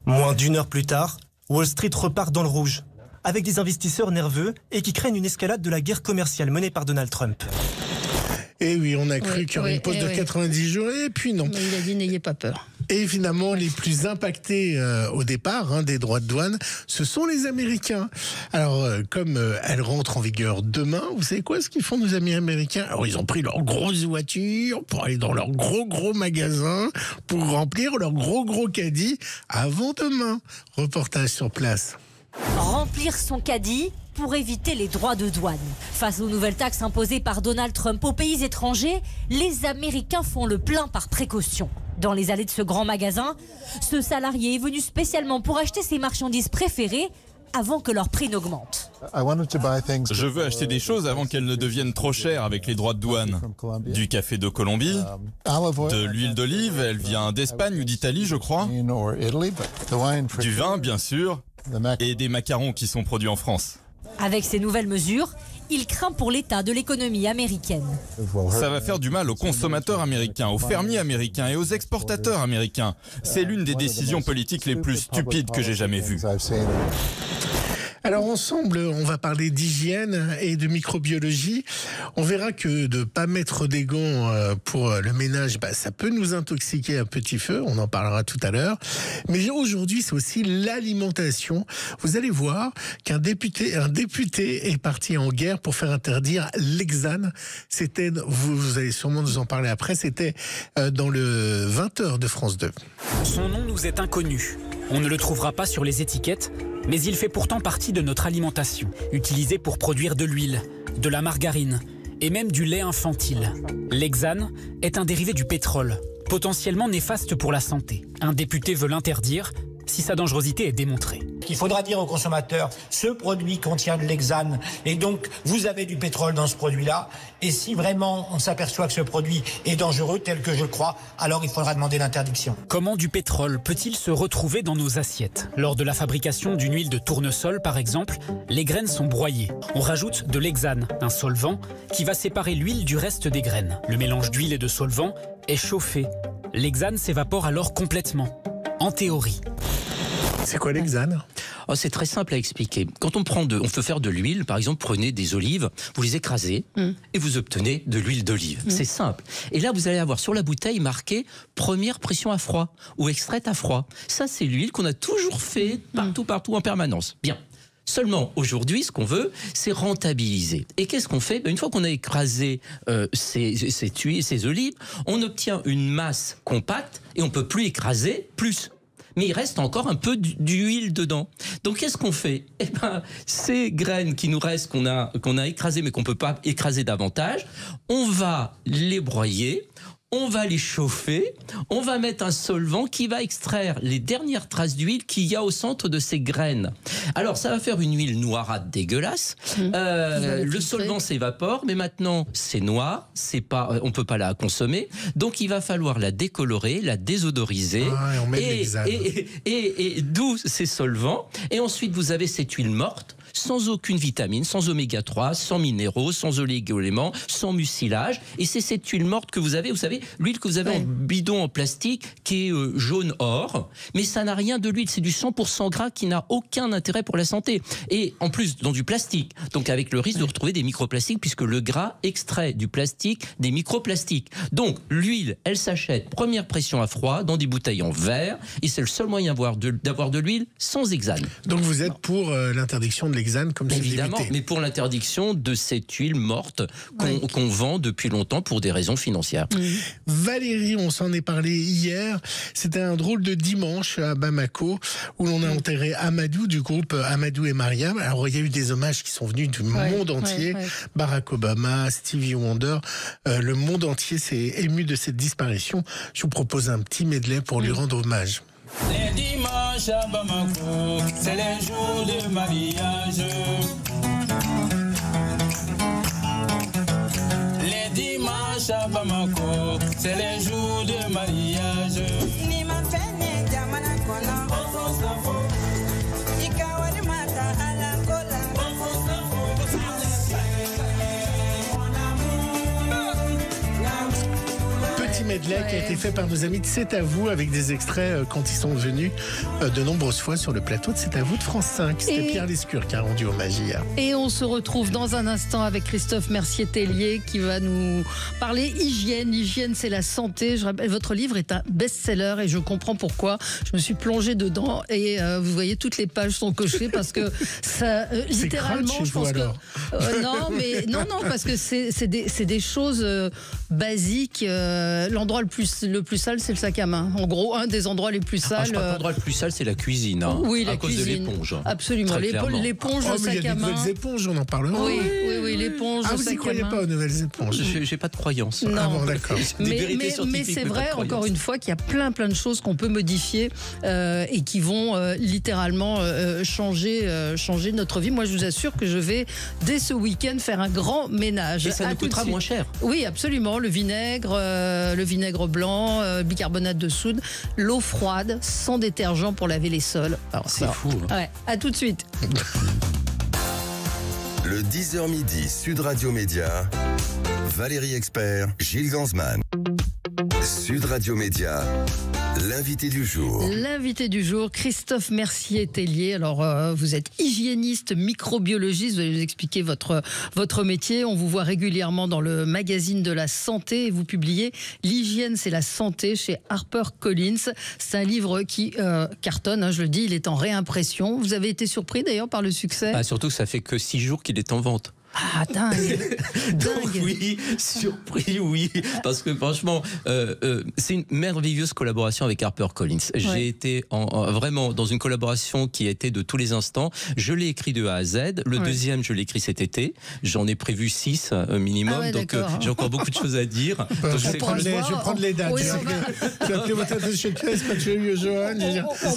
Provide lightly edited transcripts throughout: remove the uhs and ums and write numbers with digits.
Moins d'une heure plus tard, Wall Street repart dans le rouge, avec des investisseurs nerveux et qui craignent une escalade de la guerre commerciale menée par Donald Trump. Et oui, on a cru qu'il y aurait une pause de 90 jours, et puis non. Mais il a dit n'ayez pas peur. Et évidemment, les plus impactés au départ des droits de douane, ce sont les Américains. Alors, comme elles rentrent en vigueur demain, vous savez quoi, ce qu'ils font nos amis américains? Alors, ils ont pris leurs grosses voitures pour aller dans leurs gros magasins, pour remplir leurs gros caddies avant demain. Reportage sur place. Remplir son caddie pour éviter les droits de douane. Face aux nouvelles taxes imposées par Donald Trump aux pays étrangers, les Américains font le plein par précaution. Dans les allées de ce grand magasin, ce salarié est venu spécialement pour acheter ses marchandises préférées avant que leur prix n'augmente. Je veux acheter des choses avant qu'elles ne deviennent trop chères avec les droits de douane. Du café de Colombie, de l'huile d'olive, elle vient d'Espagne ou d'Italie, je crois. Du vin, bien sûr, et des macarons qui sont produits en France. Avec ces nouvelles mesures, il craint pour l'état de l'économie américaine. Ça va faire du mal aux consommateurs américains, aux fermiers américains et aux exportateurs américains. C'est l'une des décisions politiques les plus stupides que j'ai jamais vues. Alors ensemble, on va parler d'hygiène et de microbiologie. On verra que de ne pas mettre des gants pour le ménage, ça peut nous intoxiquer à petit feu, on en parlera tout à l'heure. Mais aujourd'hui, c'est aussi l'alimentation. Vous allez voir qu'un député est parti en guerre pour faire interdire l'hexane. C'était, vous allez sûrement nous en parler après, c'était dans le 20h de France 2. Son nom nous est inconnu. On ne le trouvera pas sur les étiquettes, mais il fait pourtant partie de notre alimentation, utilisé pour produire de l'huile, de la margarine et même du lait infantile. L'hexane est un dérivé du pétrole, potentiellement néfaste pour la santé. Un député veut l'interdire si sa dangerosité est démontrée. Il faudra dire aux consommateurs, ce produit contient de l'hexane et donc vous avez du pétrole dans ce produit-là. Et si vraiment on s'aperçoit que ce produit est dangereux, tel que je le crois, alors il faudra demander l'interdiction. Comment du pétrole peut-il se retrouver dans nos assiettes? Lors de la fabrication d'une huile de tournesol, par exemple, les graines sont broyées. On rajoute de l'hexane, un solvant, qui va séparer l'huile du reste des graines. Le mélange d'huile et de solvant est chauffé. L'hexane s'évapore alors complètement, en théorie. C'est quoi l'hexane? C'est très simple à expliquer. Quand on peut faire de l'huile, par exemple, prenez des olives, vous les écrasez et vous obtenez de l'huile d'olive. C'est simple. Et là, vous allez avoir sur la bouteille marqué première pression à froid ou extraite à froid. Ça, c'est l'huile qu'on a toujours fait partout en permanence. Bien. Seulement, aujourd'hui, ce qu'on veut, c'est rentabiliser. Et qu'est-ce qu'on fait? Une fois qu'on a écrasé ces olives, on obtient une masse compacte et on ne peut plus écraser plus. Mais il reste encore un peu d'huile dedans. Donc qu'est-ce qu'on fait? Ces graines qui nous restent, qu'on a écrasées mais qu'on ne peut pas écraser davantage, on va les broyer, on va les chauffer, on va mettre un solvant qui va extraire les dernières traces d'huile qu'il y a au centre de ces graines. Alors ça va faire une huile noirâtre dégueulasse. Le solvant s'évapore, mais maintenant c'est noir, on peut pas la consommer. Donc il va falloir la décolorer, la désodoriser. Et d'où ces solvants. Et ensuite vous avez cette huile morte, sans aucune vitamine, sans oméga 3, sans minéraux, sans oligo-éléments, sans mucilage. Et c'est cette huile morte que vous avez, vous savez, l'huile que vous avez en bidon en plastique qui est jaune or, mais ça n'a rien de l'huile, c'est du 100% gras qui n'a aucun intérêt pour la santé. Et en plus, dans du plastique, donc avec le risque de retrouver des microplastiques, puisque le gras extrait du plastique des microplastiques. Donc l'huile, elle s'achète première pression à froid dans des bouteilles en verre, et c'est le seul moyen d'avoir de l'huile sans hexane. Donc vous êtes pour l'interdiction de l'hexane comme c'est évidemment, mais pour l'interdiction de cette huile morte qu'on vend depuis longtemps pour des raisons financières. Valérie, on s'en est parlé hier, c'était un drôle de dimanche à Bamako où l'on a enterré Amadou du groupe Amadou et Mariam. Alors il y a eu des hommages qui sont venus du monde entier, Barack Obama, Stevie Wonder, le monde entier s'est ému de cette disparition. Je vous propose un petit medley pour lui rendre hommage. Les dimanches à Bamako, c'est les jours de mariage. Les dimanches à Bamako, c'est les jours de mariage. Petit medley medley qui a été fait par nos amis de C'est à vous, avec des extraits quand ils sont venus de nombreuses fois sur le plateau de C'est à vous de France 5. C'était Pierre Lescure qui a rendu hommage hier. Et on se retrouve dans un instant avec Christophe Mercier-Tellier qui va nous parler hygiène. L'hygiène, c'est la santé. Je rappelle, votre livre est un best-seller et je comprends pourquoi. Je me suis plongée dedans et vous voyez, toutes les pages sont cochées parce que ça, littéralement, je pense que... non, parce que c'est des choses basiques. L'endroit le plus sale, c'est le sac à main. En gros, un des endroits les plus sales. L'endroit le plus sale, c'est la cuisine. Hein, oui, à cause cuisine. De l'éponge. Absolument. L'éponge, le sac à main. Il y a des nouvelles éponges, on en parlera. Oui, l'éponge. Ah, vous n'y croyez pas aux nouvelles éponges? J'ai pas de croyance. Non. Ah bon, d'accord. Mais c'est vrai, encore une fois, qu'il y a plein de choses qu'on peut modifier et qui vont littéralement changer notre vie. Moi, je vous assure que je vais, dès ce week-end, faire un grand ménage. Et ça nous coûtera moins cher. Oui, absolument. Le vinaigre blanc, bicarbonate de soude, l'eau froide, sans détergent pour laver les sols. C'est fou. Hein. Ouais, à tout de suite. Le 10h midi, Sud Radio Média, Valérie Expert, Gilles Gansman. Sud Radio Média, l'invité du jour. L'invité du jour, Christophe Mercier-Tellier. Alors, vous êtes hygiéniste, microbiologiste. Vous allez nous expliquer votre métier. On vous voit régulièrement dans le magazine de la santé et vous publiez L'hygiène, c'est la santé chez HarperCollins. C'est un livre qui cartonne, hein, je le dis, il est en réimpression. Vous avez été surpris d'ailleurs par le succès? Surtout que ça fait que 6 jours qu'il est en vente. Ah, dingue. Donc, oui, surpris, oui. Parce que franchement, c'est une merveilleuse collaboration avec HarperCollins. J'ai été vraiment dans une collaboration qui a été de tous les instants. Je l'ai écrit de A à Z. Le deuxième, je l'ai écrit cet été. J'en ai prévu 6 minimum. Donc, j'ai encore beaucoup de choses à dire. Donc, je vais prendre les dates. Tu as appelé votre attaché de presse quand tu as eu Johan.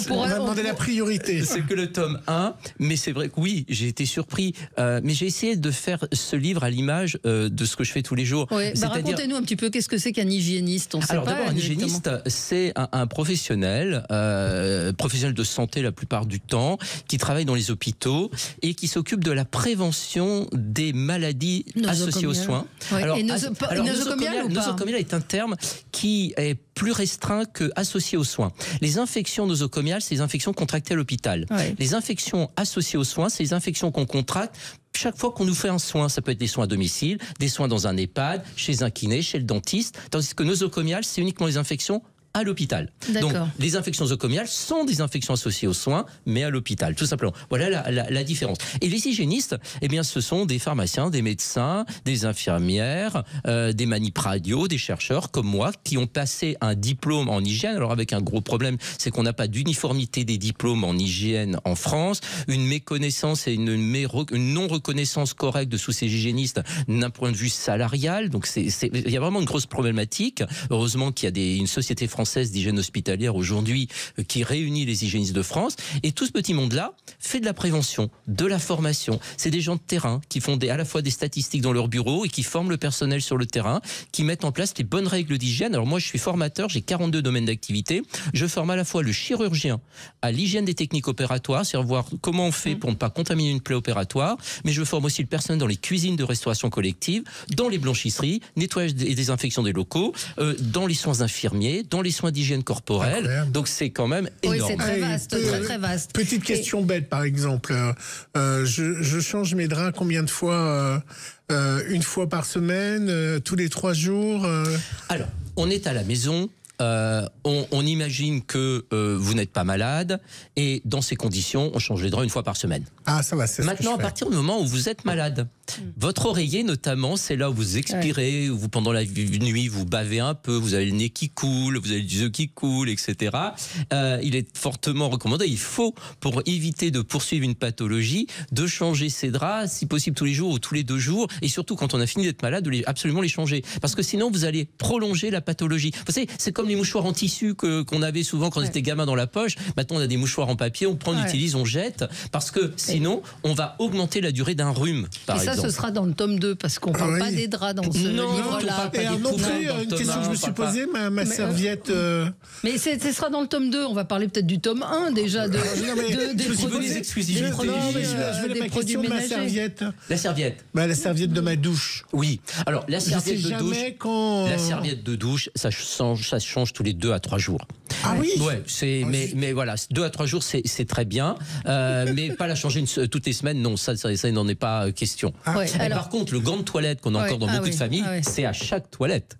On va demander la priorité. C'est que le tome 1. Mais c'est vrai que oui, j'ai été surpris. Mais j'ai essayé de faire ce livre à l'image de ce que je fais tous les jours. Racontez-nous un petit peu, qu'est-ce que c'est qu'un hygiéniste? Alors d'abord, un hygiéniste, c'est un professionnel de santé la plupart du temps, qui travaille dans les hôpitaux et qui s'occupe de la prévention des maladies associées aux soins. Alors, nosocomial nosocomial est un terme qui est plus restreint que associé aux soins. Les infections nosocomiales, c'est les infections contractées à l'hôpital. Les infections associées aux soins, c'est les infections qu'on contracte chaque fois qu'on nous fait un soin. Ça peut être des soins à domicile, des soins dans un EHPAD, chez un kiné, chez le dentiste. Tandis que nosocomial, c'est uniquement les infections à l'hôpital. Donc, les infections nosocomiales sont des infections associées aux soins, mais à l'hôpital, tout simplement. Voilà la différence. Et les hygiénistes, eh bien, ce sont des pharmaciens, des médecins, des infirmières, des manip radio, des chercheurs comme moi, qui ont passé un diplôme en hygiène. Alors, avec un gros problème, c'est qu'on n'a pas d'uniformité des diplômes en hygiène en France, une méconnaissance et une non-reconnaissance correcte de tous ces hygiénistes d'un point de vue salarial. Donc, il y a vraiment une grosse problématique. Heureusement qu'il y a une société française d'hygiène hospitalière aujourd'hui qui réunit les hygiénistes de France, et tout ce petit monde-là fait de la prévention, de la formation. C'est des gens de terrain qui font à la fois des statistiques dans leur bureau et qui forment le personnel sur le terrain, qui mettent en place les bonnes règles d'hygiène. Alors moi, je suis formateur, j'ai 42 domaines d'activité. Je forme à la fois le chirurgien à l'hygiène des techniques opératoires, c'est-à-dire voir comment on fait pour ne pas contaminer une plaie opératoire, mais je forme aussi le personnel dans les cuisines de restauration collective, dans les blanchisseries, nettoyage et désinfection des locaux, dans les soins infirmiers, dans les soins d'hygiène corporelle. Incroyable. Donc c'est quand même énorme. Oui, c'est très vaste, très vaste. Petite question bête, par exemple. Je change mes draps combien de fois? Une fois par semaine, tous les 3 jours? Alors, on est à la maison. On imagine que vous n'êtes pas malade et dans ces conditions, on change les draps une fois par semaine. Ah, ça va, c'est Maintenant, à partir du moment où vous êtes malade, votre oreiller notamment, c'est là où vous expirez, où vous, pendant la nuit, vous bavez un peu, vous avez le nez qui coule, vous avez les yeux qui coulent, etc. Il est fortement recommandé, il faut, pour éviter de poursuivre une pathologie, de changer ses draps, si possible tous les jours ou tous les 2 jours, et surtout quand on a fini d'être malade, de absolument les changer. Parce que sinon, vous allez prolonger la pathologie. Vous savez, c'est comme les mouchoirs en tissu qu'on avait souvent quand on était gamin dans la poche. Maintenant, on a des mouchoirs en papier, on prend, on utilise, on jette, parce que sinon, on va augmenter la durée d'un rhume, par exemple. Et ça, ce sera dans le tome 2, parce qu'on ne parle pas des draps dans ce livre-là. Et non plus, une question que je me suis posée, ma serviette... Mais ce sera dans le tome 2, on va parler peut-être du tome 1 déjà, des produits exclusivités. Je voulais ma question de ma serviette. La serviette. La serviette de ma douche. Oui. Alors, la serviette de douche... La serviette de douche, ça change tous les 2 à 3 jours. Ah oui. Ouais, mais voilà, 2 à 3 jours, c'est très bien, mais pas la changer toutes les semaines, non, ça n'en est pas question. Par contre, le gant de toilette qu'on a encore dans beaucoup de familles, c'est à chaque toilette.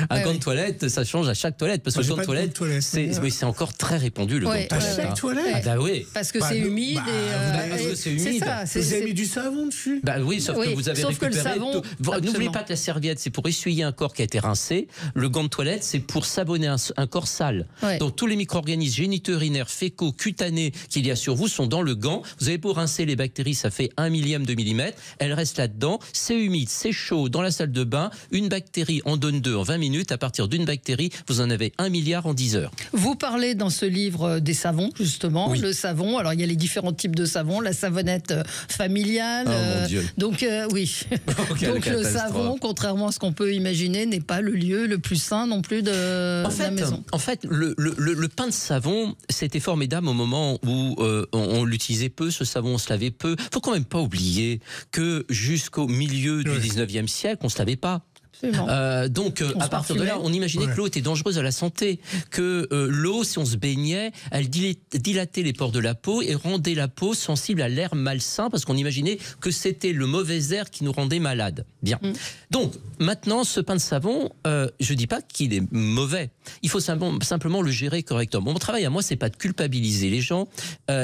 Un gant de toilette, ça change à chaque toilette, parce que le gant de toilette, c'est encore très répandu, le gant de toilette. À chaque toilette. Oui. Parce que c'est humide. Parce que c'est humide. Vous avez mis du savon dessus. Oui, sauf que vous avez récupéré. N'oubliez pas que la serviette, c'est pour essuyer un corps qui a été rincé. Le gant de toilette, c'est pour savonner un corps sale. Donc tous les micro-organismes génito-urinaires, fécaux, cutanés qu'il y a sur vous sont dans le gant. Vous avez beau rincer les bactéries, ça fait 1 millième de millimètre. Elles restent là-dedans. C'est humide, c'est chaud. Dans la salle de bain, une bactérie en donne 2 en 20 minutes. À partir d'une bactérie, vous en avez 1 milliard en 10 heures. Vous parlez dans ce livre des savons, justement. Le savon, alors il y a les différents types de savons. La savonnette familiale. Oh mon Dieu. Donc oui. Donc le savon, contrairement à ce qu'on peut imaginer, n'est pas le lieu le plus sain non plus de la maison. En fait, le pain de savon, c'était formidable au moment où on l'utilisait peu, ce savon, on se lavait peu. Il ne faut quand même pas oublier que jusqu'au milieu du 19e siècle, on ne se lavait pas. Donc à partir de là, on imaginait que l'eau était dangereuse à la santé, que l'eau, si on se baignait, elle dilatait les pores de la peau et rendait la peau sensible à l'air malsain, parce qu'on imaginait que c'était le mauvais air qui nous rendait malades. Bien. Donc maintenant, ce pain de savon, je dis pas qu'il est mauvais. Il faut simplement le gérer correctement. Mon travail à moi, c'est pas de culpabiliser les gens,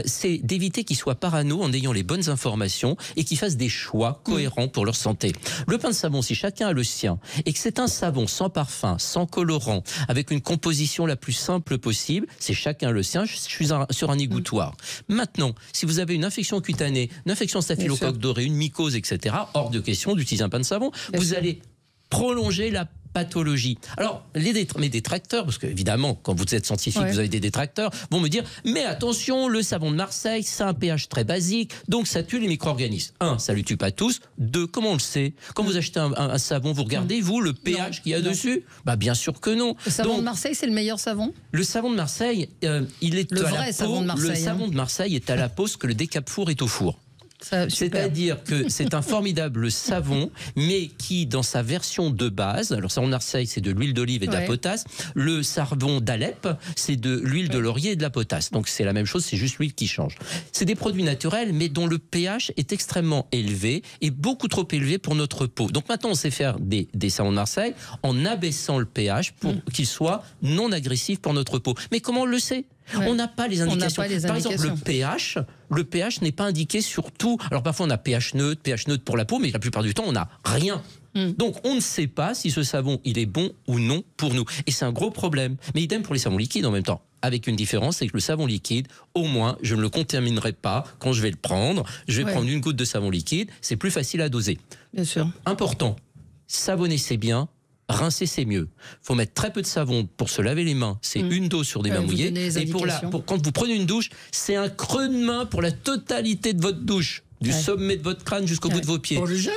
c'est d'éviter qu'ils soient parano en ayant les bonnes informations et qu'ils fassent des choix cohérents pour leur santé. Le pain de savon, si chacun a le sien, et que c'est un savon sans parfum, sans colorant, avec une composition la plus simple possible, c'est chacun le sien. Je suis sur un égouttoir. Maintenant, si vous avez une infection cutanée, une infection staphylocoque doré, une mycose, etc., hors de question d'utiliser un pain de savon. Vous allez prolonger la pathologie. Alors, mes détracteurs, parce qu'évidemment, quand vous êtes scientifique, vous avez des détracteurs, vont me dire, mais attention, le savon de Marseille, c'est un pH très basique, donc ça tue les micro-organismes. 1, ça ne les tue pas tous. 2, comment on le sait? Quand vous achetez un savon, vous regardez, vous, le pH qu'il y a dessus? Bah, bien sûr que non. Le savon de Marseille, c'est le meilleur savon? Le savon de Marseille, il est le vrai savon de Marseille. Le savon de Marseille est à la peau ce que le décapfour est au four. C'est-à-dire que c'est un formidable savon, mais qui, dans sa version de base, alors le savon de Marseille, c'est de l'huile d'olive et de la potasse. Le savon d'Alep, c'est de l'huile de laurier et de la potasse. Donc c'est la même chose, c'est juste l'huile qui change. C'est des produits naturels, mais dont le pH est extrêmement élevé et beaucoup trop élevé pour notre peau. Donc maintenant, on sait faire des savons de Marseille en abaissant le pH pour qu'ils soient non agressifs pour notre peau. Mais comment on le sait? On n'a pas les indications. Par exemple, le pH n'est pas indiqué sur tout. Alors parfois on a pH neutre pour la peau, mais la plupart du temps on n'a rien. Donc on ne sait pas si ce savon il est bon ou non pour nous. Et c'est un gros problème. Mais idem pour les savons liquides en même temps. Avec une différence, c'est que le savon liquide, au moins, je ne le contaminerai pas quand je vais le prendre. Je vais prendre une goutte de savon liquide, c'est plus facile à doser. Bien sûr. Important, savonner c'est bien. Rincer, c'est mieux. Il faut mettre très peu de savon pour se laver les mains. C'est une dose sur des mains mouillées. Et quand vous prenez une douche, c'est un creux de main pour la totalité de votre douche. Du sommet de votre crâne jusqu'au bout de vos pieds. Pour le gel?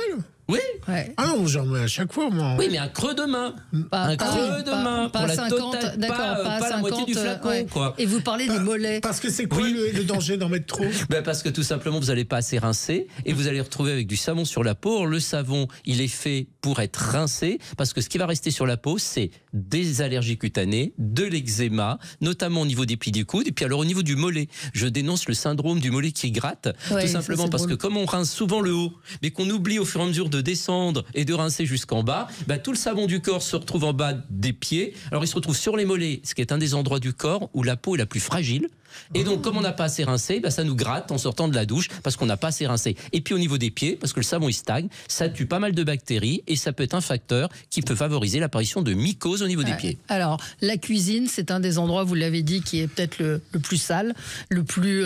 Oui. Ah non, j'en mets à chaque fois, moi. Oui, mais un creux de main. Un creux de main. Pas pour la 50, d'accord, pas 50, la moitié du flacon, quoi. Et vous parlez des mollets. Parce que c'est quoi le danger d'en mettre trop? Parce que tout simplement, vous n'allez pas assez rincer et vous allez retrouver avec du savon sur la peau. Le savon, il est fait pour être rincé parce que ce qui va rester sur la peau, c'est des allergies cutanées, de l'eczéma, notamment au niveau des plis du coude. Et puis alors au niveau du mollet, je dénonce le syndrome du mollet qui gratte. Tout simplement parce que comme on rince souvent le haut, mais qu'on oublie au fur et à mesure de descendre et de rincer jusqu'en bas, tout le savon du corps se retrouve en bas des pieds. Alors il se retrouve sur les mollets, ce qui est un des endroits du corps où la peau est la plus fragile. Et donc, comme on n'a pas assez rincé, ça nous gratte en sortant de la douche parce qu'on n'a pas assez rincé. Et puis au niveau des pieds, parce que le savon il stagne, ça tue pas mal de bactéries et ça peut être un facteur qui peut favoriser l'apparition de mycoses au niveau des pieds. Alors, la cuisine, c'est un des endroits, vous l'avez dit, qui est peut-être le plus sale, le plus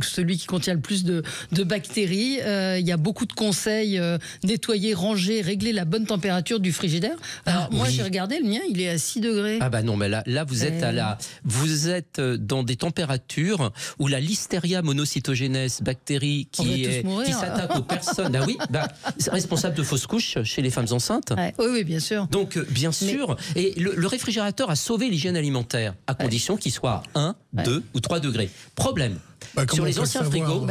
celui qui contient le plus de bactéries. Il y a beaucoup de conseils, nettoyer, ranger, régler la bonne température du frigidaire. Alors, moi, j'ai regardé, le mien, il est à 6 degrés. Ah bah non, mais là vous êtes dans des températures où la Listeria monocytogenes, bactérie qui s'attaque aux personnes, c'est responsable de fausses couches chez les femmes enceintes. Oui, bien sûr. Donc, bien sûr, et le réfrigérateur a sauvé l'hygiène alimentaire, à condition qu'il soit à 1, 2 ou 3 degrés. Problème. Sur les anciens frigos,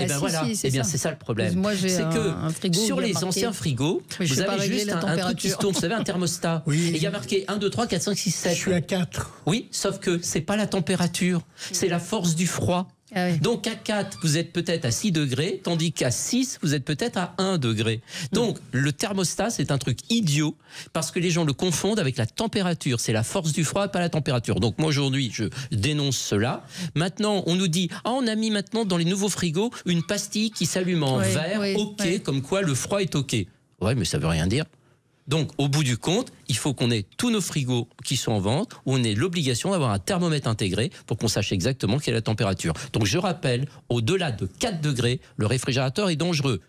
c'est ça le problème. C'est que sur les anciens frigos, vous avez juste un truc qui se tourne, vous savez, un thermostat. Et il y a marqué 1, 2, 3, 4, 5, 6, 7. Je suis à 4. Oui, sauf que c'est pas la température, c'est la force du froid. Donc à 4, vous êtes peut-être à 6 degrés, tandis qu'à 6, vous êtes peut-être à 1 degré. Donc le thermostat, c'est un truc idiot, parce que les gens le confondent avec la température. C'est la force du froid, pas la température. Donc moi aujourd'hui, je dénonce cela. Maintenant, on nous dit, on a mis maintenant dans les nouveaux frigos une pastille qui s'allume en vert, comme quoi le froid est OK. Ouais, mais ça veut rien dire. Donc, au bout du compte, il faut qu'on ait tous nos frigos qui sont en vente, où on ait l'obligation d'avoir un thermomètre intégré pour qu'on sache exactement quelle est la température. Donc, je rappelle, au-delà de 4 degrés, le réfrigérateur est dangereux.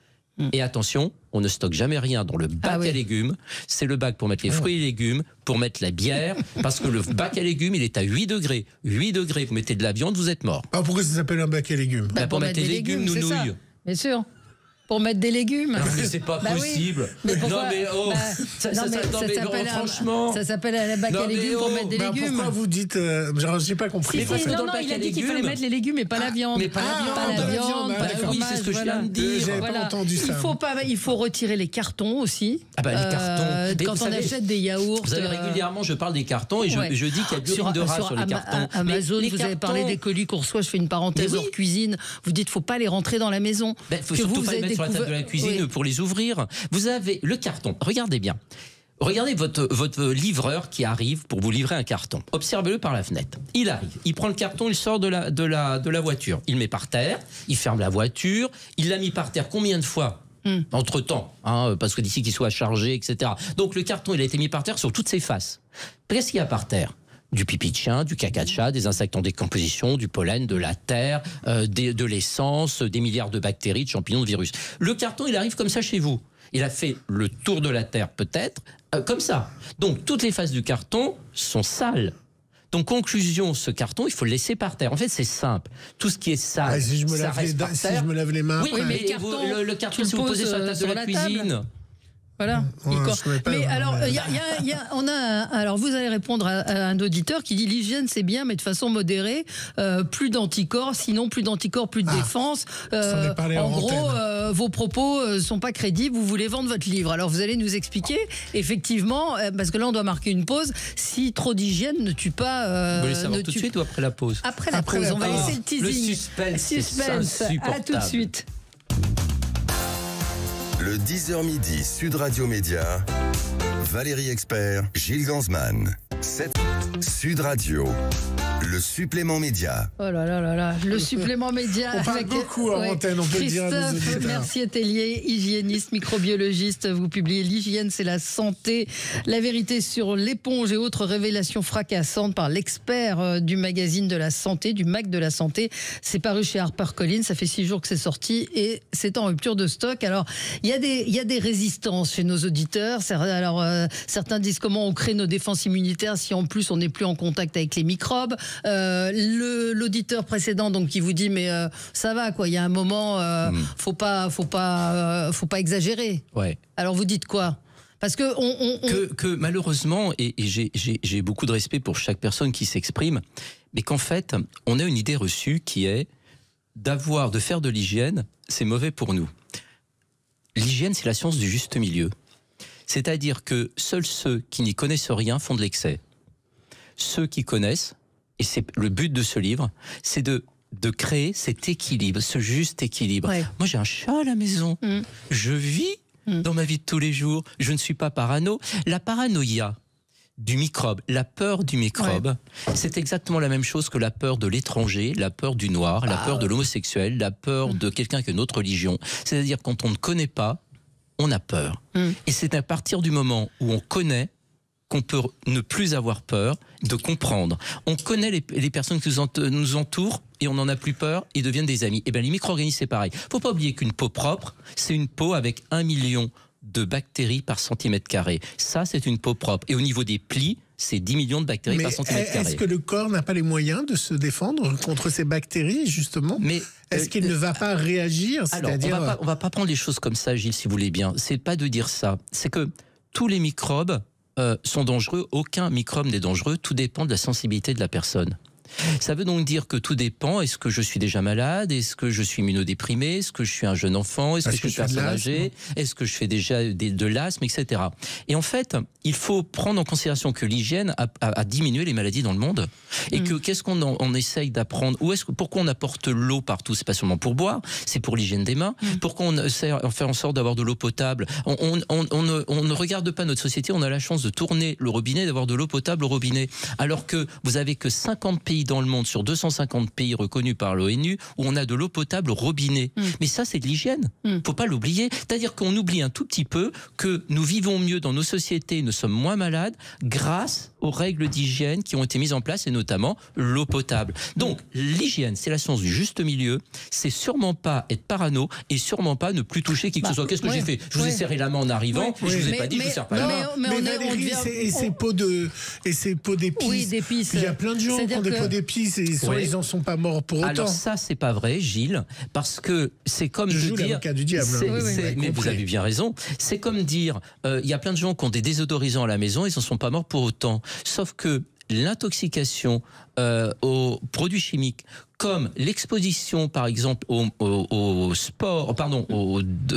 Et attention, on ne stocke jamais rien dans le bac à légumes. C'est le bac pour mettre les fruits et légumes, pour mettre la bière, parce que le bac à légumes, il est à 8 degrés. 8 degrés, vous mettez de la viande, vous êtes mort. Pourquoi ça s'appelle un bac à légumes? Pour mettre les légumes, nounouilles. Bien sûr. Pour mettre des légumes. Non, mais c'est pas possible. Mais non mais franchement, ça s'appelle un bac à légumes pour mettre des légumes. Pourquoi vous dites j'ai pas compris. Il a dit qu'il fallait mettre les légumes et pas la viande. Mais pas la viande. Oui, c'est ce que je viens de dire. J'avais pas entendu ça. Il faut retirer les cartons aussi. Les cartons. Quand on achète des yaourts. Vous savez, régulièrement, je parle des cartons et je dis qu'il y a de l'urine de rat sur les cartons. Amazon, vous avez parlé des colis qu'on reçoit. Je fais une parenthèse hors cuisine. Vous dites, faut pas les rentrer dans la maison. Faut surtout pas les mettre sur la table de la cuisine pour les ouvrir. Vous avez le carton. Regardez bien. Regardez votre livreur qui arrive pour vous livrer un carton. Observez-le par la fenêtre. Il arrive, il prend le carton, il sort de la voiture. Il le met par terre, il ferme la voiture. Il l'a mis par terre combien de fois entre-temps, parce que d'ici qu'il soit chargé, etc. Donc le carton, il a été mis par terre sur toutes ses faces. Qu'est-ce qu'il y a par terre ? Du pipi de chien, du caca de chat, des insectes en décomposition, du pollen, de la terre, de l'essence, des milliards de bactéries, de champignons, de virus. Le carton, il arrive comme ça chez vous. Il a fait le tour de la Terre peut-être, comme ça. Donc toutes les faces du carton sont sales. Donc conclusion, ce carton, il faut le laisser par terre. En fait, c'est simple. Tout ce qui est sale, si je me lave les mains. Oui, mais le carton, si vous posez sur la table de la cuisine. Voilà. Mais alors, alors, vous allez répondre à un auditeur qui dit l'hygiène c'est bien, mais de façon modérée, plus d'anticorps, sinon plus d'anticorps, plus de défense. En gros, vos propos sont pas crédibles. Vous voulez vendre votre livre. Alors, vous allez nous expliquer, effectivement, parce que là, on doit marquer une pause. Si trop d'hygiène ne tue pas. Vous voulez savoir tout de suite ou après la pause? Après la pause. On va laisser le teasing. Le suspense. À tout de suite. Le 10h midi, Sud Radio Média, Valérie Expert, Gilles Gansman. Sud Radio, le supplément média. Oh là là là là, le supplément média. On parle beaucoup en antenne, on peut le dire à nos auditeurs. Christophe Mercier-Tellier, hygiéniste, microbiologiste. Vous publiez L'hygiène, c'est la santé. La vérité sur l'éponge et autres révélations fracassantes par l'expert du magazine de la santé, du MAC de la santé. C'est paru chez HarperCollins, ça fait 6 jours que c'est sorti et c'est en rupture de stock. Alors, il y a des résistances chez nos auditeurs. Alors, certains disent comment on crée nos défenses immunitaires si en plus on n'est plus en contact avec les microbes. L'auditeur précédent donc qui vous dit mais ça va quoi, il y a un moment faut pas exagérer. Ouais. Alors vous dites quoi? Parce que malheureusement, et j'ai beaucoup de respect pour chaque personne qui s'exprime, mais qu'en fait on a une idée reçue qui est de faire de l'hygiène, c'est mauvais pour nous. L'hygiène, c'est la science du juste milieu. C'est-à-dire que seuls ceux qui n'y connaissent rien font de l'excès. Ceux qui connaissent, et c'est le but de ce livre, c'est de créer cet équilibre, ce juste équilibre. Ouais. Moi, j'ai un chat à la maison. Je vis dans ma vie de tous les jours. Je ne suis pas parano. La paranoïa, du microbe. La peur du microbe, c'est exactement la même chose que la peur de l'étranger, la peur du noir, la peur de l'homosexuel, la peur de quelqu'un qui a une autre religion. C'est-à-dire quand on ne connaît pas, on a peur. Et c'est à partir du moment où on connaît qu'on peut ne plus avoir peur, de comprendre. On connaît les personnes qui nous entourent et on n'en a plus peur, ils deviennent des amis. Et bien les micro-organismes, c'est pareil. Il ne faut pas oublier qu'une peau propre, c'est une peau avec 1 million de bactéries par centimètre carré. Ça, c'est une peau propre. Et au niveau des plis, c'est 10 millions de bactéries par centimètre carré. Est-ce que le corps n'a pas les moyens de se défendre contre ces bactéries, justement? Mais est-ce qu'il ne va pas réagir? Alors, on va pas prendre les choses comme ça, Gilles, si vous voulez bien. C'est pas de dire ça. C'est que tous les microbes sont dangereux. Aucun microbe n'est dangereux. Tout dépend de la sensibilité de la personne. Ça veut donc dire que tout dépend. Est-ce que je suis déjà malade? Est-ce que je suis immunodéprimé? Est-ce que je suis un jeune enfant? Est-ce que je suis une personne âgée? Est-ce que je fais déjà de l'asthme, etc. Et en fait, il faut prendre en considération que l'hygiène a diminué les maladies dans le monde. Et que qu'est-ce qu'on essaye d'apprendre? Pourquoi on apporte l'eau partout? C'est pas seulement pour boire, c'est pour l'hygiène des mains. Pourquoi on essaie de faire en sorte d'avoir de l'eau potable? On ne regarde pas notre société. On a la chance de tourner le robinet, d'avoir de l'eau potable au robinet. Alors que vous avez que 50 pays dans le monde sur 250 pays reconnus par l'ONU où on a de l'eau potable au robinet. Mais ça, c'est de l'hygiène. Faut pas l'oublier. C'est-à-dire qu'on oublie un tout petit peu que nous vivons mieux dans nos sociétés, nous sommes moins malades grâce aux règles d'hygiène qui ont été mises en place et notamment l'eau potable. Donc, l'hygiène, c'est la science du juste milieu. C'est sûrement pas être parano et sûrement pas ne plus toucher qui que ce soit. Qu'est-ce que j'ai fait? Je vous ai serré la main en arrivant et je vous ai pas dit je vous serre pas la main. Mais Valérie, et ces pots d'épices. Oui, d'épices. Il y a plein de gens qui ont des pots d'épices et ils en sont pas morts pour autant. Alors ça, c'est pas vrai, Gilles, parce que c'est comme je de joue dire. L'avocat du diable. Mais vous avez bien raison. C'est comme dire, il y a plein de gens qui ont des désodorisants à la maison, ils en sont pas morts pour autant. Sauf que l'intoxication aux produits chimiques, comme l'exposition, par exemple, aux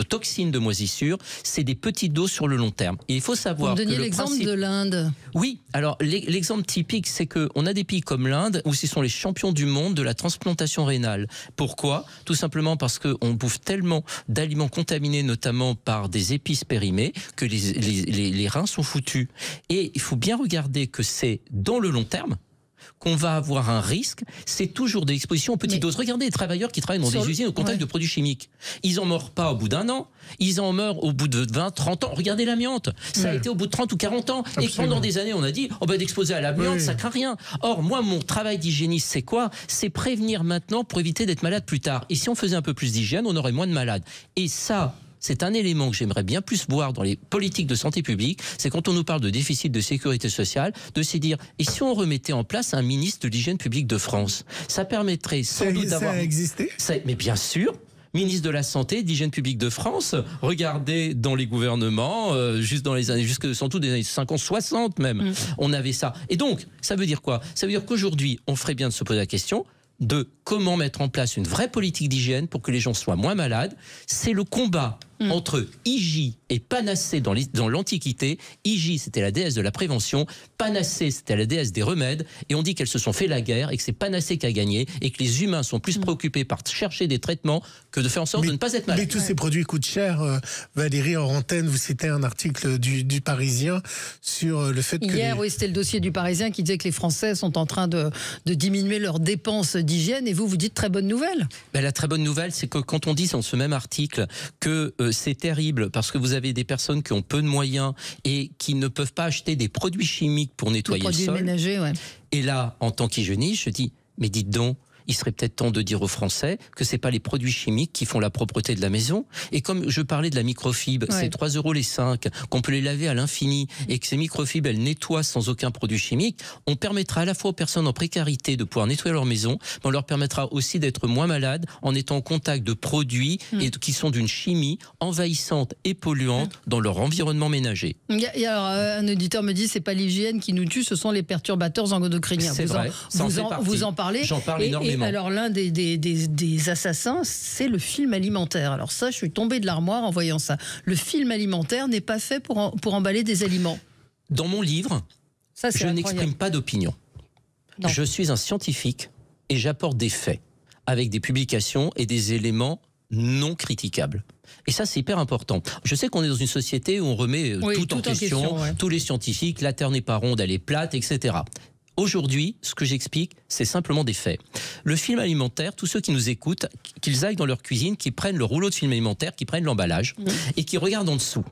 toxines de moisissure, c'est des petites doses sur le long terme. Et il faut savoir. Vous donniez l'exemple de l'Inde. Oui, alors l'exemple typique, c'est qu'on a des pays comme l'Inde où ce sont les champions du monde de la transplantation rénale. Pourquoi? Tout simplement parce qu'on bouffe tellement d'aliments contaminés, notamment par des épices périmées, que les reins sont foutus. Et il faut bien regarder que c'est dans le long terme qu'on va avoir un risque, c'est toujours des expositions aux petites doses. Regardez les travailleurs qui travaillent dans des usines au contact de produits chimiques. Ils en meurent pas au bout d'un an, ils en meurent au bout de 20, 30 ans. Regardez l'amiante, ça a été au bout de 30 ou 40 ans. Absolument. Et pendant des années, on a dit, d'exposer à l'amiante, ça craint rien. Or, moi, mon travail d'hygiéniste, c'est quoi? C'est prévenir maintenant pour éviter d'être malade plus tard. Et si on faisait un peu plus d'hygiène, on aurait moins de malades. Et ça, c'est un élément que j'aimerais bien plus voir dans les politiques de santé publique, c'est quand on nous parle de déficit de sécurité sociale, de se dire, et si on remettait en place un ministre de l'hygiène publique de France? Ça permettrait sans doute d'avoir... Ça a existé? Mais bien sûr. Ministre de la Santé, d'Hygiène publique de France, regardez dans les gouvernements, juste dans les années, sans doute des années 50, 60 même, on avait ça. Et donc, ça veut dire quoi? Ça veut dire qu'aujourd'hui, on ferait bien de se poser la question de comment mettre en place une vraie politique d'hygiène pour que les gens soient moins malades. C'est le combat entre Hygie et Panacée dans l'Antiquité. Hygie, c'était la déesse de la prévention. Panacée, c'était la déesse des remèdes. Et on dit qu'elles se sont fait la guerre et que c'est Panacée qui a gagné et que les humains sont plus préoccupés par chercher des traitements que de faire en sorte de ne pas être malades. Mais tous ces produits coûtent cher. Valérie, en antenne, vous citez un article du Parisien sur le fait que... Hier, oui, c'était le dossier du Parisien qui disait que les Français sont en train de diminuer leurs dépenses d'hygiène. Et vous dites très bonne nouvelle. La très bonne nouvelle, c'est que quand on dit dans ce même article que c'est terrible parce que vous avez des personnes qui ont peu de moyens et qui ne peuvent pas acheter des produits chimiques pour nettoyer le sol. Ménagers, ouais. Et là, en tant qu'hygiéniste, je dis, mais dites donc, il serait peut-être temps de dire aux Français que c'est pas les produits chimiques qui font la propreté de la maison. Et comme je parlais de la microfibre, c'est 3 € les 5, qu'on peut les laver à l'infini et que ces microfibres, elles nettoient sans aucun produit chimique, on permettra à la fois aux personnes en précarité de pouvoir nettoyer leur maison, mais on leur permettra aussi d'être moins malades en étant en contact de produits qui sont d'une chimie envahissante et polluante dans leur environnement ménager. Alors, un auditeur me dit, c'est pas l'hygiène qui nous tue, ce sont les perturbateurs endocriniens. C'est vrai, vous en parlez. J'en parle énormément. Alors l'un des assassins, c'est le film alimentaire. Alors ça, je suis tombée de l'armoire en voyant ça. Le film alimentaire n'est pas fait pour emballer des aliments. Dans mon livre, je n'exprime pas d'opinion. Je suis un scientifique et j'apporte des faits avec des publications et des éléments non critiquables. Et ça, c'est hyper important. Je sais qu'on est dans une société où on remet tout en question, tous les scientifiques, la Terre n'est pas ronde, elle est plate, etc. Aujourd'hui, ce que j'explique, c'est simplement des faits. Le film alimentaire, tous ceux qui nous écoutent, qu'ils aillent dans leur cuisine, qu'ils prennent le rouleau de film alimentaire, qu'ils prennent l'emballage et qu'ils regardent en dessous.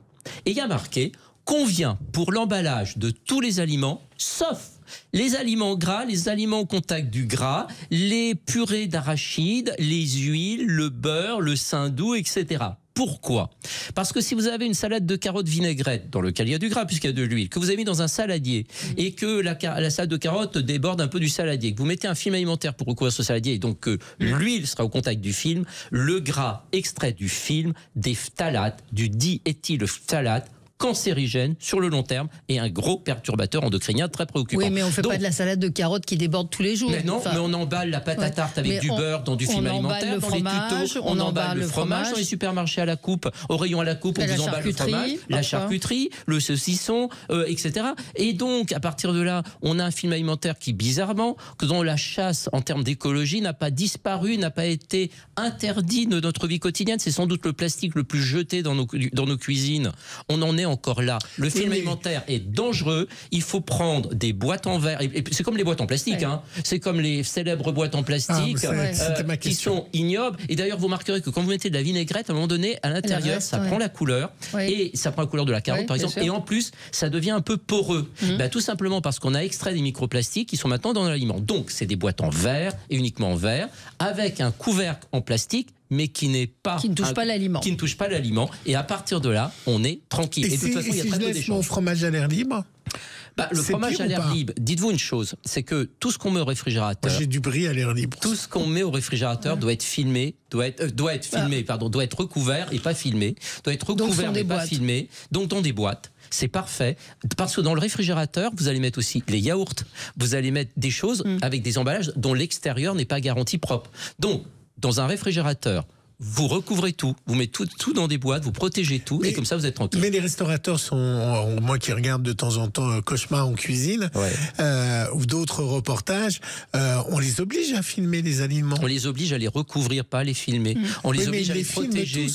Et il y a marqué combien pour l'emballage de tous les aliments, sauf les aliments gras, les aliments au contact du gras, les purées d'arachides, les huiles, le beurre, le saindoux, etc. Pourquoi ? Parce que si vous avez une salade de carottes vinaigrette, dans lequel il y a du gras puisqu'il y a de l'huile, que vous avez mis dans un saladier et que la salade de carottes déborde un peu du saladier, que vous mettez un film alimentaire pour recouvrir ce saladier et donc que l'huile sera au contact du film, le gras extrait du film des phtalates, du diéthylphtalate, cancérigène sur le long terme et un gros perturbateur endocrinien très préoccupant. Oui, mais on ne fait pas de la salade de carottes qui déborde tous les jours. Mais non, mais on emballe la pâte à tarte avec du beurre dans du film alimentaire, dans les tutos. On emballe le fromage dans les supermarchés à la coupe, au rayon à la coupe, on vous emballe le fromage, la charcuterie, le saucisson, etc. Et donc, à partir de là, on a un film alimentaire qui, bizarrement, dont la chasse en termes d'écologie n'a pas disparu, n'a pas été interdit de notre vie quotidienne. C'est sans doute le plastique le plus jeté dans nos cuisines. On en est encore là. Le film alimentaire est dangereux. Il faut prendre des boîtes en verre. Et c'est comme les boîtes en plastique. Hein. C'est comme les célèbres boîtes en plastique qui sont ignobles. Et d'ailleurs, vous remarquerez que quand vous mettez de la vinaigrette, à un moment donné, à l'intérieur, ça prend la couleur. Et ça prend la couleur de la carotte, par exemple. Et en plus, ça devient un peu poreux. Tout simplement parce qu'on a extrait des microplastiques qui sont maintenant dans l'aliment. Donc, c'est des boîtes en verre et uniquement en verre, avec un couvercle en plastique, mais qui ne touche pas l'aliment. Qui ne touche pas l'aliment. Et à partir de là, on est tranquille. Et de toute façon, il y a très peu d'échanges. Mon fromage à l'air libre, le fromage à l'air libre, dites-vous une chose, c'est que tout ce qu'on met au réfrigérateur... Moi, j'ai du brie à l'air libre. Tout ce qu'on met au réfrigérateur doit être filmé, doit être recouvert et pas filmé. Doit être recouvert mais pas filmé. Donc dans des boîtes. C'est parfait, parce que dans le réfrigérateur, vous allez mettre aussi les yaourts, vous allez mettre des choses avec des emballages dont l'extérieur n'est pas garanti propre. Donc, dans un réfrigérateur, vous recouvrez tout, vous mettez tout dans des boîtes, vous protégez tout, et comme ça vous êtes tranquille. Mais les restaurateurs sont, moi qui regarde de temps en temps Cauchemar en cuisine, ou d'autres reportages, on les oblige à filmer les aliments. On les oblige à les recouvrir, pas à les filmer. On les oblige à les protéger.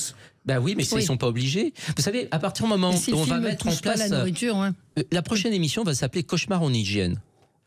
Ben oui, mais ils ne sont pas obligés. Vous savez, à partir du moment où on va mettre en place... la nourriture, la prochaine émission va s'appeler Cauchemar en hygiène.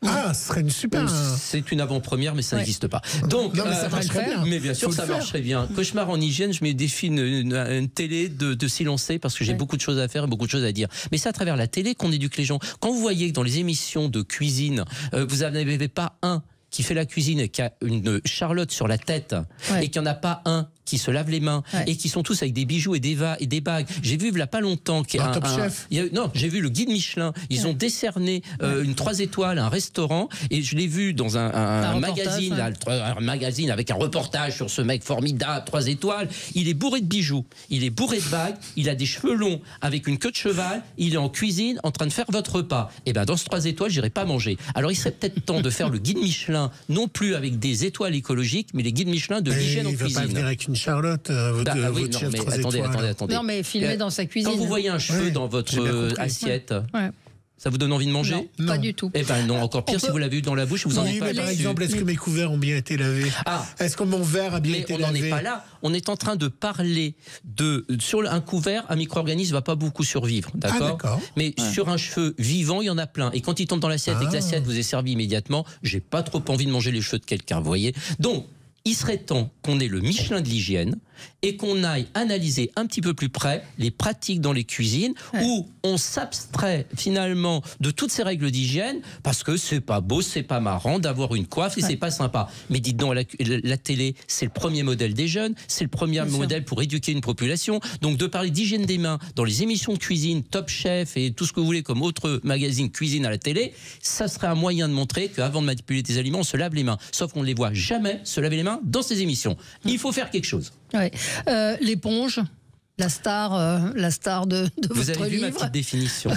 Ah, ce serait une super... C'est une avant-première, mais ça n'existe pas. Donc, non, mais ça marcherait bien. Mais bien sûr, ça marcherait bien. Cauchemar en hygiène, je me défie une télé de silencer parce que j'ai beaucoup de choses à faire et beaucoup de choses à dire. Mais c'est à travers la télé qu'on éduque les gens. Quand vous voyez que dans les émissions de cuisine, vous n'avez pas un qui fait la cuisine et qui a une charlotte sur la tête et qu'il n'y en a pas un qui se lavent les mains et qui sont tous avec des bijoux et des bagues. J'ai vu il n'y a pas longtemps Top Chef. J'ai vu le guide Michelin. Ils ont décerné une 3 étoiles à un restaurant et je l'ai vu dans un magazine, un magazine avec un reportage sur ce mec formidable, 3 étoiles. Il est bourré de bijoux, il est bourré de bagues, il a des cheveux longs avec une queue de cheval, il est en cuisine en train de faire votre repas. Et ben dans ce 3 étoiles, j'irai pas manger. Alors il serait peut-être temps de faire le guide Michelin, non plus avec des étoiles écologiques, mais les guides Michelin de l'hygiène en cuisine. Pas venir avec une Charlotte, votre chef 3 étoiles. Attendez. Non, mais filmer dans sa cuisine. Quand vous voyez un cheveu dans votre assiette, ça vous donne envie de manger ? Non, pas du tout. Eh ben non, encore pire si vous l'avez eu dans la bouche, vous en avez pas. Par exemple, est-ce que mes couverts ont bien été lavés ? Est-ce que mon verre a bien été lavé ? On n'en est pas là. On est en train de parler sur un couvert, un micro-organisme va pas beaucoup survivre, d'accord ? Mais sur un cheveu vivant, il y en a plein. Et quand il tombe dans l'assiette et que l'assiette vous est servie immédiatement, j'ai pas trop envie de manger les cheveux de quelqu'un, vous voyez ? Donc, il serait temps qu'on ait le Michelin de l'hygiène et qu'on aille analyser un petit peu plus près les pratiques dans les cuisines où on s'abstrait finalement de toutes ces règles d'hygiène parce que c'est pas beau, c'est pas marrant d'avoir une coiffe et c'est pas sympa. Mais dites donc, la télé, c'est le premier modèle des jeunes, c'est le premier modèle pour éduquer une population. Donc de parler d'hygiène des mains dans les émissions de cuisine, Top Chef et tout ce que vous voulez comme autre magazine cuisine à la télé, ça serait un moyen de montrer qu'avant de manipuler des aliments, on se lave les mains. Sauf qu'on ne les voit jamais se laver les mains dans ces émissions. Il faut faire quelque chose. L'éponge, la star de Vous votre avez vu livre. ma petite définition.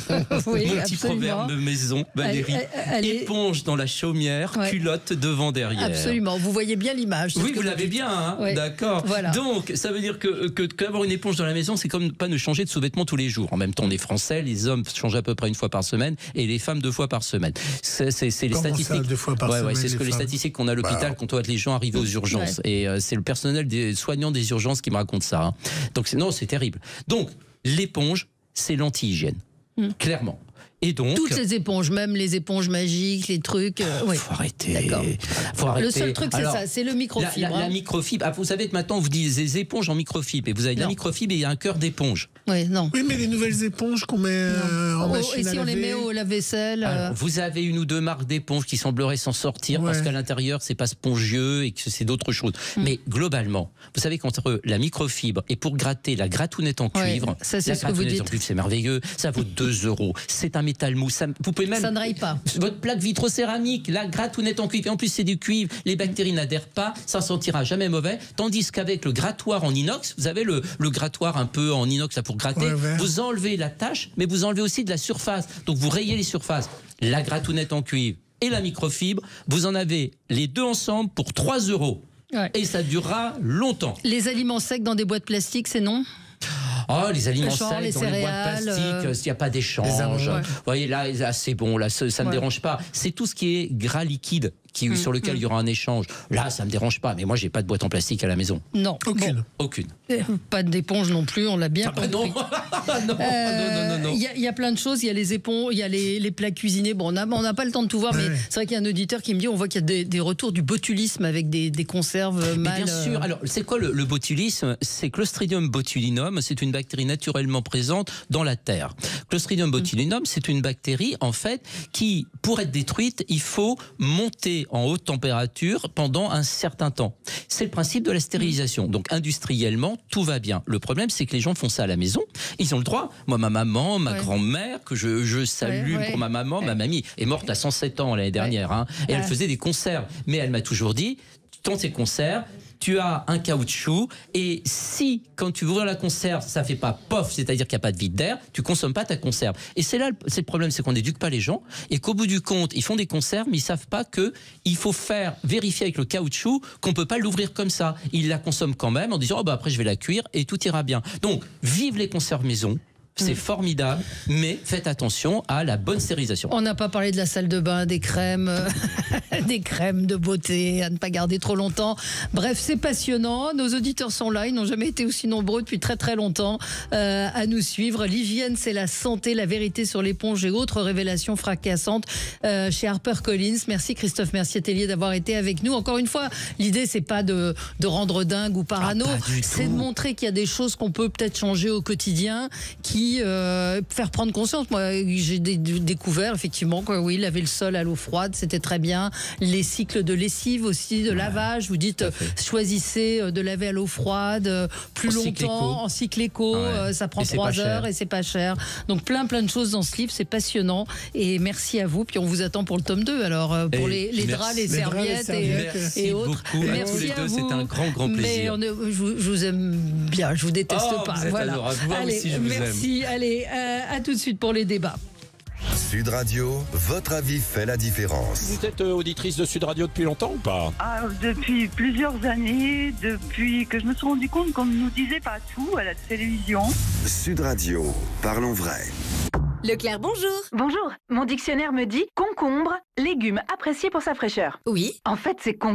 Oui, Mon petit absolument. proverbe de maison, Valérie. Éponge dans la chaumière, culotte devant derrière. Absolument. Vous voyez bien l'image. Oui, vous l'avez bien, hein. Oui. D'accord. Voilà. Donc, ça veut dire qu'avoir une éponge dans la maison, c'est comme pas ne changer de sous-vêtements tous les jours. En même temps, on est français, les hommes changent à peu près 1 fois par semaine et les femmes 2 fois par semaine. C'est les statistiques. Ça, 2 fois par semaine, c'est ce que les statistiques qu'on a à l'hôpital quand on voit les gens arriver aux urgences. Ouais. Et c'est le personnel des soignants des urgences qui me raconte ça. Hein. Donc, c'est terrible. Donc, l'éponge, c'est l'anti-hygiène. Clairement. Et donc, toutes les éponges, même les éponges magiques, les trucs. Faut arrêter. Faut arrêter. Le seul truc, c'est ça, c'est le microfibre. La microfibre. Ah, vous savez que maintenant, vous dites des éponges en microfibre. Et vous avez de la microfibre et il y a un cœur d'éponge. Oui, non. Oui, mais les nouvelles éponges qu'on met en machine et si à on laver... les met au lave-vaisselle Alors, vous avez 1 ou 2 marques d'éponges qui sembleraient s'en sortir parce qu'à l'intérieur, c'est pas spongieux et que c'est d'autres choses. Mais globalement, vous savez qu'entre la microfibre et pour gratter la gratounette en cuivre, ça, c'est la ce que vous gratounette dites. en cuivre, c'est merveilleux. Ça vaut 2 €. C'est un métal mou. Vous pouvez même, ça ne raye pas. Votre plaque vitrocéramique, la gratounette en cuivre, et en plus c'est du cuivre, les bactéries n'adhèrent pas, ça sentira jamais mauvais. Tandis qu'avec le grattoir en inox, vous avez le grattoir un peu en inox là, pour gratter, vous enlevez la tâche, mais vous enlevez aussi de la surface. Donc vous rayez les surfaces. La gratounette en cuivre et la microfibre, vous en avez les 2 ensemble pour 3 €. Ouais. Et ça durera longtemps. Les aliments secs dans des boîtes plastiques, c'est non ? Oh, les aliments secs dans céréales, les boîtes plastiques, s'il n'y a pas d'échange. Vous voyez, là c'est bon, là, ça ne me dérange pas. C'est tout ce qui est gras liquide sur lequel il y aura un écage. Là, ça ne me dérange pas. Mais moi, j'ai pas de boîte en plastique à la maison. Non. Aucune. Pas d'éponge non plus, on l'a bien compris. Non. Non. Il y a plein de choses. Il y a les éponges, il y a les plats cuisinés. Bon, on n'a pas le temps de tout voir, mais c'est vrai qu'il y a un auditeur qui me dit on voit qu'il y a des retours du botulisme avec des conserves mal. Bien sûr. Alors, c'est quoi le botulisme ? C'est Clostridium botulinum. C'est une bactérie naturellement présente dans la terre. Clostridium botulinum, c'est une bactérie, en fait, qui, pour être détruite, il faut monter en haute température pendant un certain temps. C'est le principe de la stérilisation. Donc, industriellement, tout va bien. Le problème, c'est que les gens font ça à la maison. Ils ont le droit. Moi, ma maman, ma grand-mère, que je salue pour ma maman, ma mamie, est morte à 107 ans l'année dernière. Hein, et elle faisait des conserves. Mais elle m'a toujours dit, dans tes conserves, tu as un caoutchouc et si, quand tu ouvres la conserve, ça fait pas pof, c'est-à-dire qu'il n'y a pas de vide d'air, tu consommes pas ta conserve. Et c'est le problème, c'est qu'on n'éduque pas les gens et qu'au bout du compte, ils font des conserves, mais ils savent pas que il faut vérifier avec le caoutchouc qu'on peut pas l'ouvrir comme ça. Ils la consomment quand même en disant, après je vais la cuire et tout ira bien. Donc, vive les conserves maison. C'est formidable, mais faites attention à la bonne stérilisation. On n'a pas parlé de la salle de bain, des crèmes, des crèmes de beauté, à ne pas garder trop longtemps. Bref, c'est passionnant. Nos auditeurs sont là, ils n'ont jamais été aussi nombreux depuis très très longtemps à nous suivre. L'hygiène, c'est la santé, la vérité sur l'éponge et autres révélations fracassantes chez HarperCollins. Merci Christophe Mercier-Tellier d'avoir été avec nous. Encore une fois, l'idée, c'est pas de rendre dingue ou parano, c'est de montrer qu'il y a des choses qu'on peut peut-être changer au quotidien, qui faire prendre conscience. Moi, j'ai découvert effectivement laver le sol à l'eau froide, c'était très bien. Les cycles de lessive aussi, de lavage. Vous dites choisissez de laver à l'eau froide plus longtemps en cycle éco. Ça prend 3 heures et c'est pas cher. Donc plein de choses dans ce livre, c'est passionnant. Et merci à vous. Puis on vous attend pour le tome 2. Alors pour les draps, les serviettes et autres. Merci à tous les deux, c'est un grand plaisir. Mais je vous aime bien, je vous déteste pas. Voilà. Allez, aussi, je vous merci. Allez, à tout de suite pour les débats. Sud Radio, votre avis fait la différence. Vous êtes auditrice de Sud Radio depuis longtemps ou pas ? Depuis plusieurs années, depuis que je me suis rendu compte qu'on ne nous disait pas tout à la télévision. Sud Radio, parlons vrai. Leclerc, bonjour. Bonjour, mon dictionnaire me dit concombre, légume apprécié pour sa fraîcheur. Oui. En fait, c'est concombre.